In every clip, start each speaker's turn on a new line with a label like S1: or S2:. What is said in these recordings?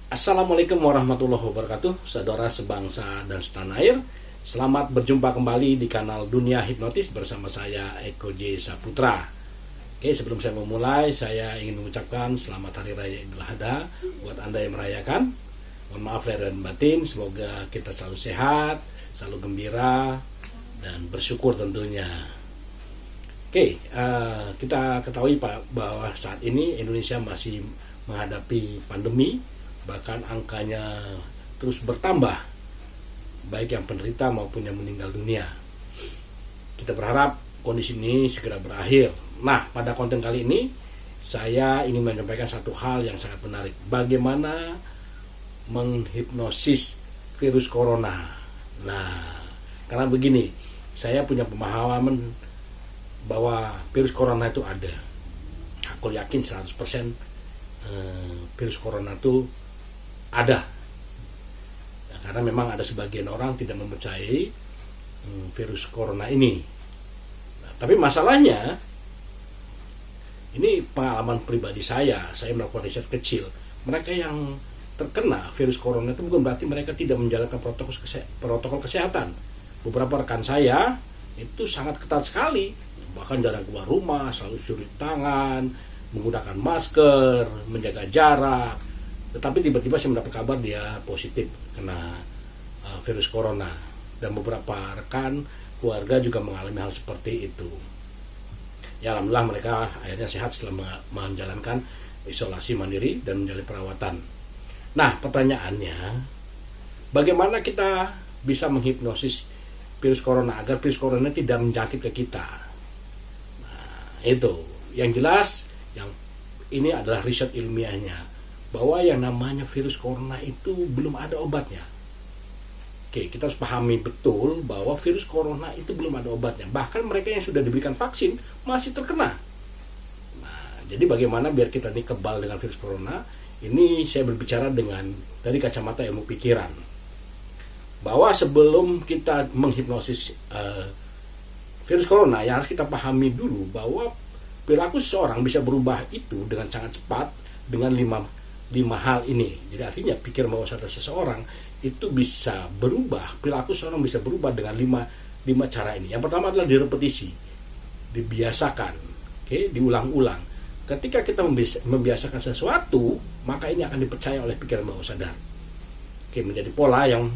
S1: Assalamualaikum warahmatullahi wabarakatuh, saudara sebangsa dan setanah air. Selamat berjumpa kembali di kanal Dunia Hipnotis bersama saya Eko J. Saputra. Oke, sebelum saya memulai, saya ingin mengucapkan selamat Hari Raya Idul Adha buat Anda yang merayakan. Mohon maaf lahir dan batin, semoga kita selalu sehat, selalu gembira, dan bersyukur tentunya. Oke, kita ketahui Pak bahwa saat ini Indonesia masih menghadapi pandemi. Bahkan angkanya terus bertambah, baik yang penderita maupun yang meninggal dunia. Kita berharap kondisi ini segera berakhir. Nah, pada konten kali ini saya ingin menyampaikan satu hal yang sangat menarik. Bagaimana menghipnosis virus corona. Nah, karena begini, saya punya pemahaman bahwa virus corona itu ada. Aku yakin 100% virus corona itu ada ya, karena memang ada sebagian orang tidak mempercayai virus corona ini. Nah, tapi masalahnya ini pengalaman pribadi saya melakukan riset kecil. Mereka yang terkena virus corona itu bukan berarti mereka tidak menjalankan protokol kesehatan. Beberapa rekan saya itu sangat ketat sekali, bahkan jarang keluar rumah, selalu cuci tangan, menggunakan masker, menjaga jarak. Tetapi tiba-tiba saya mendapat kabar dia positif kena virus corona, dan beberapa rekan keluarga juga mengalami hal seperti itu. Ya, alhamdulillah mereka akhirnya sehat setelah menjalankan isolasi mandiri dan menjalani perawatan. Nah, pertanyaannya, bagaimana kita bisa menghipnosis virus corona agar virus corona tidak menjangkit ke kita? Nah, itu yang jelas, yang ini adalah riset ilmiahnya, bahwa yang namanya virus corona itu belum ada obatnya. Oke, kita harus pahami betul bahwa virus corona itu belum ada obatnya. Bahkan mereka yang sudah diberikan vaksin masih terkena. Nah, jadi bagaimana biar kita ini kebal dengan virus corona? Ini saya berbicara dari kacamata ilmu pikiran. Bahwa sebelum kita menghipnosis virus corona, yang harus kita pahami dulu bahwa perilaku seseorang bisa berubah itu dengan sangat cepat dengan lima hal ini. Jadi artinya pikiran bawah sadar seseorang itu bisa berubah, perilaku seseorang bisa berubah dengan lima cara ini. Yang pertama adalah direpetisi, dibiasakan, diulang-ulang. Ketika kita membiasakan sesuatu, maka ini akan dipercaya oleh pikiran bawah sadar. Menjadi pola yang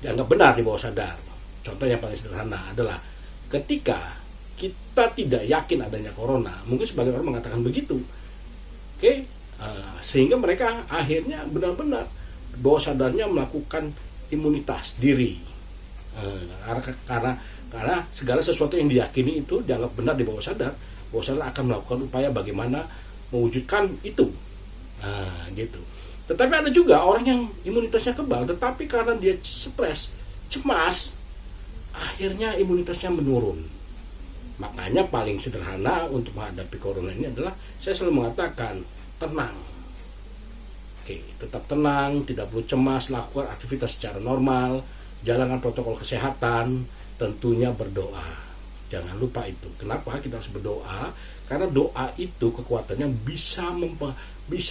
S1: dianggap benar di bawah sadar. Contoh yang paling sederhana adalah ketika kita tidak yakin adanya corona, mungkin sebagian orang mengatakan begitu. Sehingga mereka akhirnya benar-benar bawah sadarnya melakukan imunitas diri, karena segala sesuatu yang diyakini itu dianggap benar di bawah sadar akan melakukan upaya bagaimana mewujudkan itu. Gitu. Tetapi ada juga orang yang imunitasnya kebal, tetapi karena dia stres, cemas, akhirnya imunitasnya menurun. Makanya paling sederhana untuk menghadapi corona ini adalah saya selalu mengatakan tenang. Tetap tenang, tidak perlu cemas, lakukan aktivitas secara normal, jalankan protokol kesehatan, tentunya berdoa. Jangan lupa itu. Kenapa kita harus berdoa? Karena doa itu kekuatannya bisa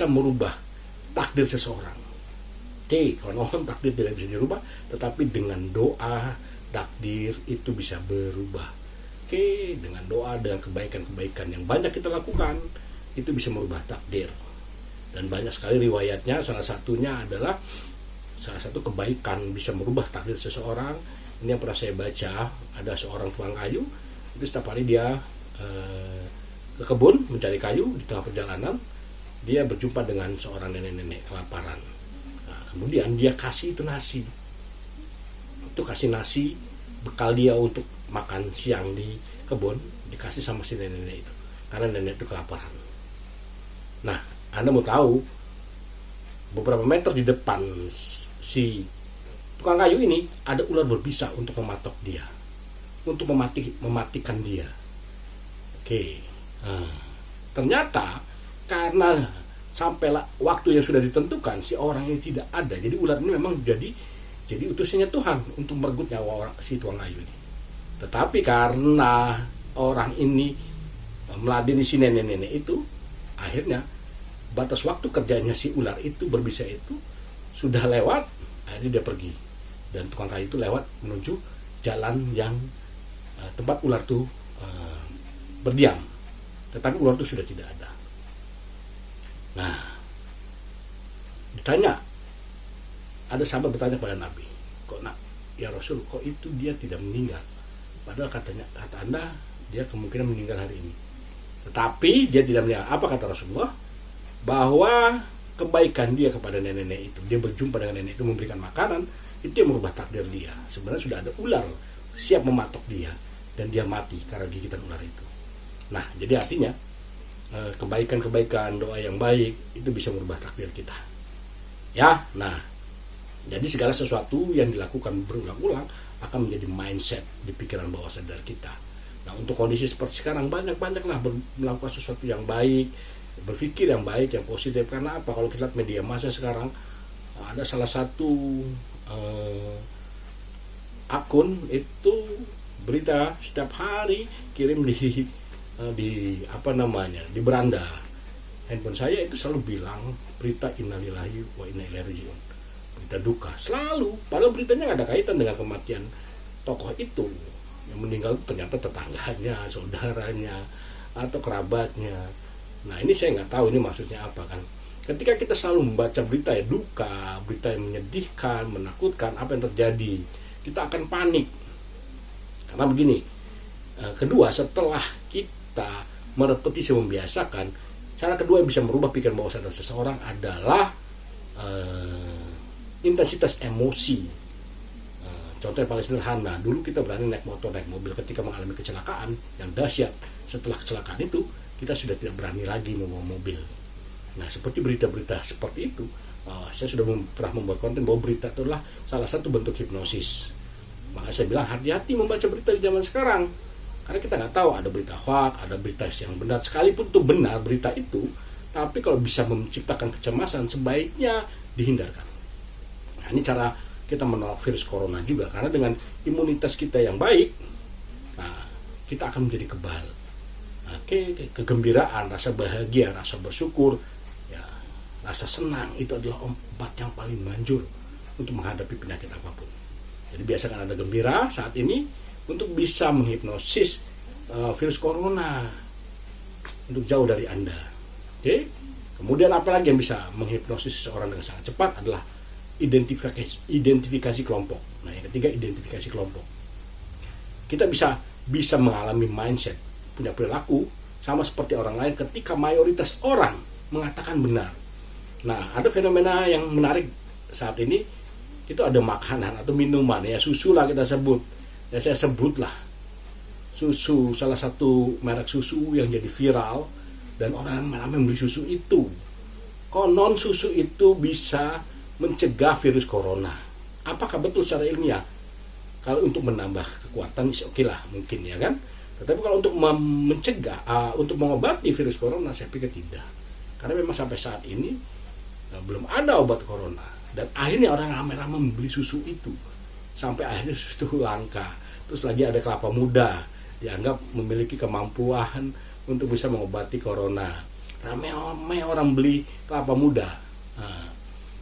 S1: merubah takdir seseorang. Kalau takdir tidak bisa dirubah, tetapi dengan doa takdir itu bisa berubah. Dengan doa, dengan kebaikan-kebaikan yang banyak kita lakukan, itu bisa merubah takdir. Dan banyak sekali riwayatnya, salah satu kebaikan bisa merubah takdir seseorang. Ini yang pernah saya baca, ada seorang tukang kayu, itu setiap hari dia ke kebun mencari kayu. Di tengah perjalanan dia berjumpa dengan seorang nenek-nenek kelaparan. Nah, kemudian dia kasih itu nasi. Itu kasih nasi, bekal dia untuk makan siang di kebun, dikasih sama si nenek itu, karena nenek itu kelaparan. Nah, Anda mau tahu, beberapa meter di depan si tukang kayu ini ada ular berbisa untuk mematok dia, untuk mematikan dia. Ternyata karena sampai waktu yang sudah ditentukan si orang ini tidak ada, jadi ular ini memang jadi utusannya Tuhan untuk meregut nyawa si tukang kayu ini. Tetapi karena orang ini meladeni si nenek-nenek itu, akhirnya batas waktu kerjanya si ular itu berbisa itu sudah lewat, akhirnya dia pergi, dan tukang kayu itu lewat menuju jalan yang tempat ular itu berdiam, tetapi ular itu sudah tidak ada. Nah, ditanya, ada sahabat bertanya kepada Nabi, kok nak ya Rasul, kok itu dia tidak meninggal, padahal kata Anda dia kemungkinan meninggal hari ini, tetapi dia tidak meninggal. Apa kata Rasulullah? Bahwa kebaikan dia kepada nenek-nenek itu, dia berjumpa dengan nenek itu, memberikan makanan, itu yang merubah takdir dia. Sebenarnya sudah ada ular siap mematok dia, dan dia mati karena gigitan ular itu. Nah, jadi artinya kebaikan-kebaikan, doa yang baik itu bisa merubah takdir kita. Ya, nah, jadi segala sesuatu yang dilakukan berulang-ulang akan menjadi mindset di pikiran bawah sadar kita. Nah, untuk kondisi seperti sekarang, banyak-banyaklah melakukan sesuatu yang baik, berpikir yang baik, yang positif. Karena apa? Kalau kita lihat media massa sekarang, ada salah satu akun itu berita setiap hari kirim di beranda handphone saya, itu selalu bilang berita innalillahi wa inna ilaihi rajiun, berita duka selalu, padahal beritanya nggak ada kaitan dengan kematian tokoh itu. Yang meninggal ternyata tetangganya, saudaranya, atau kerabatnya. Nah, ini saya nggak tahu ini maksudnya apa kan. Ketika kita selalu membaca berita ya duka, berita yang menyedihkan, menakutkan, apa yang terjadi, kita akan panik. Karena begini, kedua, setelah kita merepetisi, membiasakan, cara kedua yang bisa merubah pikiran bawah sadar seseorang adalah intensitas emosi. Contoh yang paling sederhana, dulu kita berani naik motor, naik mobil, ketika mengalami kecelakaan yang dahsyat, setelah kecelakaan itu kita sudah tidak berani lagi membawa mobil. Nah, seperti berita-berita seperti itu, saya sudah pernah membuat konten bahwa berita itu adalah salah satu bentuk hipnosis. Maka saya bilang hati-hati membaca berita di zaman sekarang, karena kita nggak tahu, ada berita hoax, ada berita yang benar, sekalipun itu benar berita itu, tapi kalau bisa menciptakan kecemasan, sebaiknya dihindarkan. Nah, ini cara kita menolak virus corona juga, karena dengan imunitas kita yang baik, nah, kita akan menjadi kebal. Kegembiraan, rasa bahagia, rasa bersyukur, ya, rasa senang, itu adalah obat yang paling manjur untuk menghadapi penyakit apapun. Jadi biasakan Anda gembira saat ini untuk bisa menghipnosis virus corona untuk jauh dari Anda. Oke? Kemudian apa lagi yang bisa menghipnosis seseorang dengan sangat cepat adalah identifikasi kelompok. Nah, yang ketiga, identifikasi kelompok. Kita bisa mengalami mindset, punya perilaku sama seperti orang lain ketika mayoritas orang mengatakan benar. Nah, ada fenomena yang menarik saat ini, itu ada makanan atau minuman, ya susu lah kita sebut. Ya saya sebutlah susu, salah satu merek susu yang jadi viral dan orang ramai membeli susu itu. Konon susu itu bisa mencegah virus corona. Apakah betul secara ilmiah? Kalau untuk menambah kekuatan, oke lah mungkin, ya kan. Tetapi kalau untuk mencegah, untuk mengobati virus corona, saya pikir tidak. Karena memang sampai saat ini belum ada obat corona. Dan akhirnya orang ramai-ramai membeli susu itu. Sampai akhirnya susu itu langka. Terus lagi ada kelapa muda, dianggap memiliki kemampuan untuk bisa mengobati corona. Ramai-ramai orang beli kelapa muda.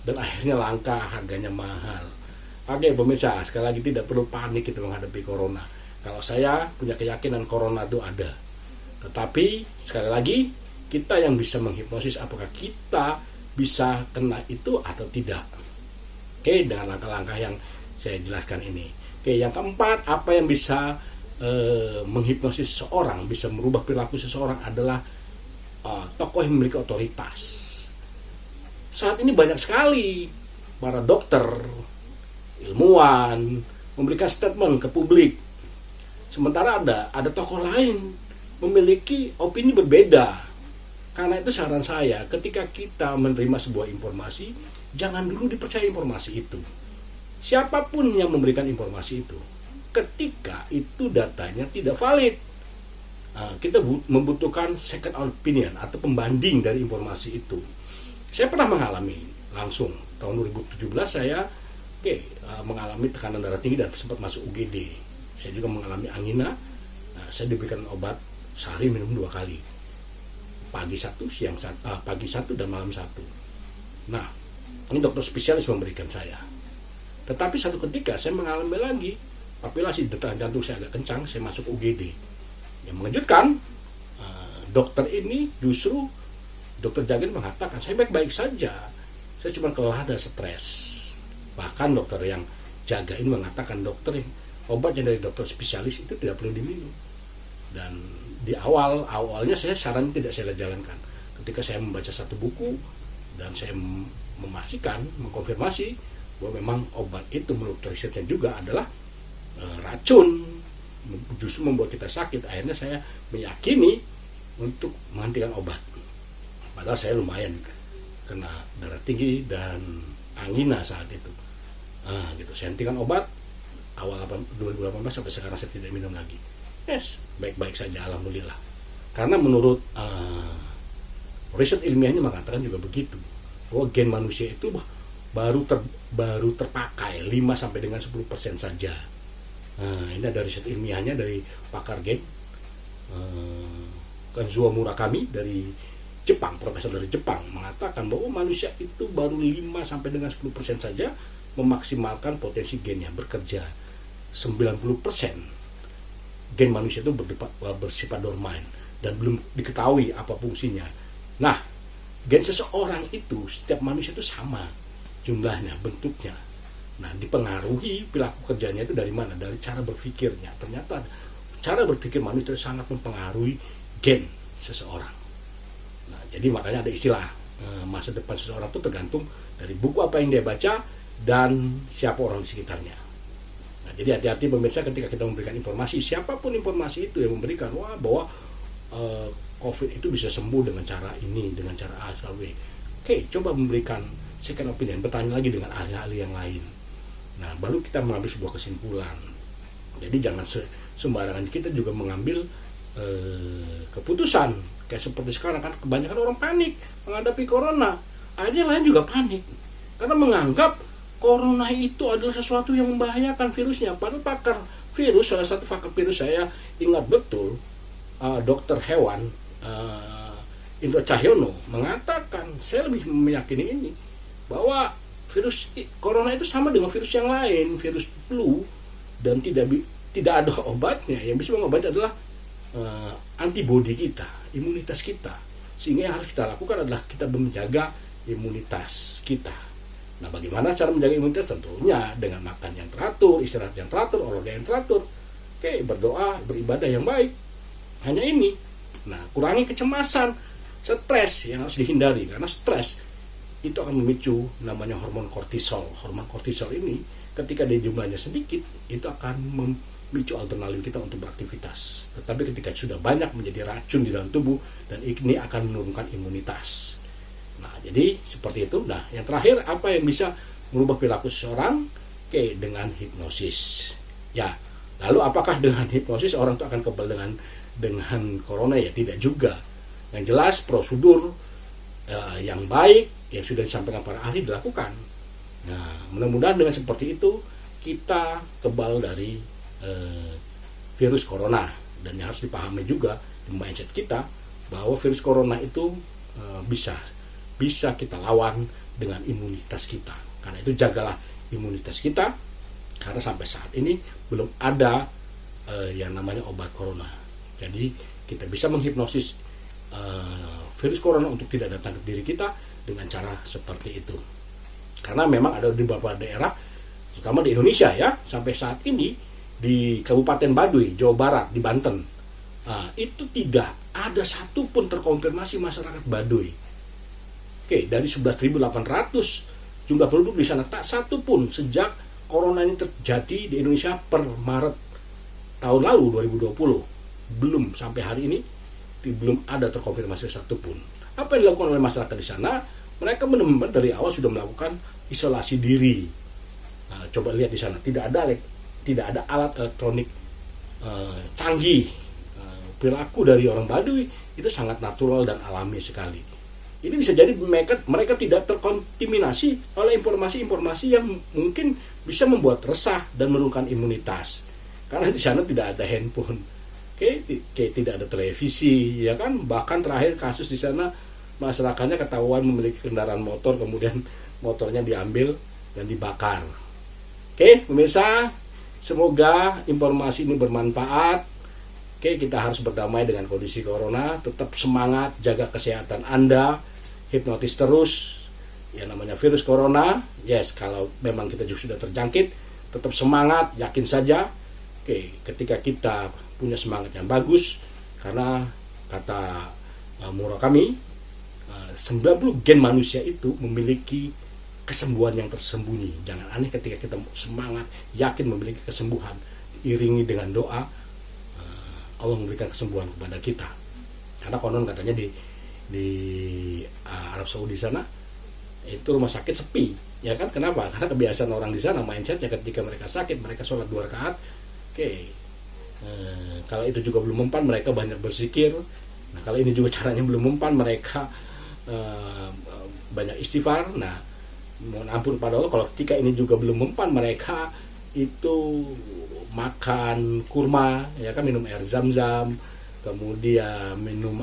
S1: Dan akhirnya langka, harganya mahal. Oke pemirsa, sekali lagi tidak perlu panik kita menghadapi corona. Kalau saya punya keyakinan corona itu ada. Tetapi sekali lagi, kita yang bisa menghipnosis apakah kita bisa kena itu atau tidak. Oke, dengan langkah-langkah yang saya jelaskan ini. Oke, yang keempat, apa yang bisa menghipnosis seseorang, bisa merubah perilaku seseorang adalah tokoh yang memiliki otoritas. Saat ini banyak sekali para dokter, ilmuwan memberikan statement ke publik. Sementara ada tokoh lain memiliki opini berbeda. Karena itu saran saya, ketika kita menerima sebuah informasi, jangan dulu dipercaya informasi itu. Siapapun yang memberikan informasi itu, ketika itu datanya tidak valid, kita membutuhkan second opinion atau pembanding dari informasi itu. Saya pernah mengalami langsung tahun 2017 saya mengalami tekanan darah tinggi dan sempat masuk UGD. Saya juga mengalami angina. Saya diberikan obat sehari minum 2 kali, pagi 1, pagi 1 dan malam 1. Nah, Ini dokter spesialis memberikan saya. Tetapi satu ketika saya mengalami lagi papilasi, detak jantung saya agak kencang, saya masuk UGD. Yang mengejutkan, dokter ini justru dokter jagain mengatakan saya baik-baik saja, saya cuma kelelahan dan stres. Bahkan dokter yang jagain mengatakan dokter obat yang dari dokter spesialis itu tidak perlu diminum. Dan di awalnya saya saran tidak saya jalankan. Ketika saya membaca satu buku dan saya memastikan, mengkonfirmasi bahwa memang obat itu menurut risetnya juga adalah racun, justru membuat kita sakit. Akhirnya saya meyakini untuk menghentikan obat. Padahal saya lumayan kena darah tinggi dan angina saat itu. Gitu. Saya hentikan obat awal 2018 sampai sekarang saya tidak minum lagi. Yes, baik-baik saja, alhamdulillah. Karena menurut riset ilmiahnya mengatakan juga begitu, bahwa gen manusia itu baru terpakai 5 sampai dengan 10% saja. Ini ada riset ilmiahnya dari pakar gen Kazuo Murakami dari Jepang, profesor dari Jepang, mengatakan bahwa manusia itu baru 5 sampai dengan 10% saja memaksimalkan potensi gennya bekerja. 90% gen manusia itu bersifat dormant dan belum diketahui apa fungsinya. Nah, gen seseorang itu setiap manusia itu sama jumlahnya, bentuknya. Nah, dipengaruhi perilaku kerjanya itu dari mana? Dari cara berpikirnya. Ternyata cara berpikir manusia itu sangat mempengaruhi gen seseorang. Nah, jadi makanya ada istilah masa depan seseorang itu tergantung dari buku apa yang dia baca dan siapa orang di sekitarnya. Nah, jadi hati-hati pemirsa ketika kita memberikan informasi, siapapun informasi itu yang memberikan, bahwa COVID itu bisa sembuh dengan cara ini, dengan cara A, C, B. Oke, coba memberikan second opinion, bertanya lagi dengan ahli-ahli yang lain. Nah, baru kita mengambil sebuah kesimpulan. Jadi jangan sembarangan kita juga mengambil keputusan. Kayak seperti sekarang kan kebanyakan orang panik menghadapi corona. Akhirnya lain juga panik karena menganggap corona itu adalah sesuatu yang membahayakan virusnya. Padahal pakar virus, salah satu pakar virus saya ingat betul, dokter hewan Indro Cahyono mengatakan, saya lebih meyakini ini, bahwa virus corona itu sama dengan virus yang lain, virus flu, dan tidak ada obatnya. Yang bisa mengobati adalah antibodi kita, imunitas kita. Sehingga yang harus kita lakukan adalah kita menjaga imunitas kita. Nah, bagaimana cara menjaga imunitas? Tentunya dengan makan yang teratur, istirahat yang teratur, olahraga yang teratur. Oke, berdoa, beribadah yang baik. Hanya ini. Nah, kurangi kecemasan, stres yang harus dihindari, karena stres itu akan memicu namanya hormon kortisol. Hormon kortisol ini ketika dia jumlahnya sedikit, itu akan memicu adrenalin kita untuk beraktivitas. Tetapi ketika sudah banyak menjadi racun di dalam tubuh, dan ini akan menurunkan imunitas. Nah, jadi seperti itu. Nah, yang terakhir, apa yang bisa merubah perilaku seseorang? Oke, dengan hipnosis. Ya, lalu apakah dengan hipnosis orang itu akan kebal dengan corona? Ya, tidak juga. Yang jelas prosedur yang baik yang sudah disampaikan para ahli dilakukan. Nah, mudah-mudahan dengan seperti itu kita kebal dari virus corona. Dan yang harus dipahami juga di mindset kita bahwa virus corona itu bisa kita lawan dengan imunitas kita. Karena itu jagalah imunitas kita, karena sampai saat ini belum ada yang namanya obat corona. Jadi kita bisa menghipnosis virus corona untuk tidak datang ke diri kita dengan cara seperti itu. Karena memang ada di beberapa daerah, terutama di Indonesia ya, sampai saat ini di Kabupaten Baduy, Jawa Barat, di Banten, itu tidak ada satupun terkonfirmasi masyarakat Baduy. Oke, dari 11.800 jumlah penduduk di sana, tak satupun sejak corona ini terjadi di Indonesia per Maret tahun lalu 2020, belum sampai hari ini belum ada terkonfirmasi satupun. Apa yang dilakukan oleh masyarakat di sana? Mereka benar-benar dari awal sudah melakukan isolasi diri. Nah, coba lihat di sana, tidak ada alat elektronik canggih. Perilaku dari orang Baduy itu sangat natural dan alami sekali. Ini bisa jadi mereka tidak terkontaminasi oleh informasi-informasi yang mungkin bisa membuat resah dan menurunkan imunitas. Karena di sana tidak ada handphone, tidak ada televisi, ya kan? Bahkan terakhir kasus di sana masyarakatnya ketahuan memiliki kendaraan motor, kemudian motornya diambil dan dibakar. Oke, pemirsa, semoga informasi ini bermanfaat. Oke, kita harus berdamai dengan kondisi corona, tetap semangat, jaga kesehatan Anda, hipnotis terus. Yang namanya virus corona, yes, kalau memang kita juga sudah terjangkit, tetap semangat, yakin saja. Oke, ketika kita punya semangat yang bagus, karena kata Murakami, 90 gen manusia itu memiliki kesembuhan yang tersembunyi. Jangan aneh ketika kita semangat, yakin memiliki kesembuhan, iringi dengan doa, Allah memberikan kesembuhan kepada kita. Karena konon katanya di Arab Saudi sana itu rumah sakit sepi, ya kan? Kenapa? Karena kebiasaan orang di sana mindsetnya ketika mereka sakit mereka sholat 2 rakaat. Oke, kalau itu juga belum mempan mereka banyak berzikir. Nah, kalau ini juga caranya belum mempan mereka banyak istighfar. Nah, mohon ampun pada Allah kalau ketika ini juga belum mempan mereka itu makan kurma, ya kan, minum air zam-zam, kemudian minum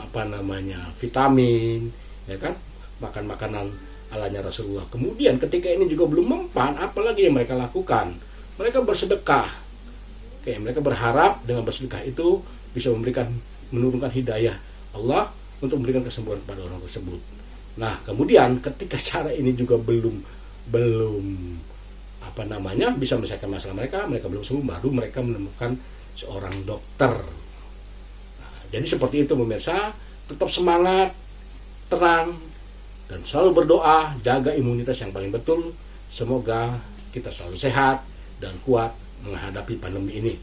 S1: vitamin, ya kan, makan makanan alanya Rasulullah. Kemudian ketika ini juga belum mempan, apalagi yang mereka lakukan? Mereka bersedekah. Oke, mereka berharap dengan bersedekah itu bisa menurunkan hidayah Allah untuk memberikan kesembuhan kepada orang tersebut. Nah, kemudian ketika cara ini juga belum bisa menyelesaikan masalah mereka belum sembuh, baru mereka menemukan seorang dokter. Nah, jadi seperti itu pemirsa, tetap semangat, tenang, dan selalu berdoa, jaga imunitas yang paling betul. Semoga kita selalu sehat dan kuat menghadapi pandemi ini.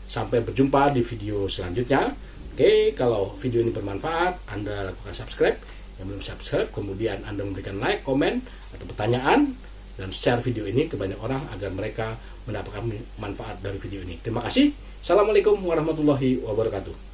S1: Sampai berjumpa di video selanjutnya. Oke, kalau video ini bermanfaat, Anda lakukan subscribe. Yang belum subscribe, kemudian Anda memberikan like, komen, atau pertanyaan, dan share video ini ke banyak orang agar mereka mendapatkan manfaat dari video ini. Terima kasih. Assalamualaikum warahmatullahi wabarakatuh.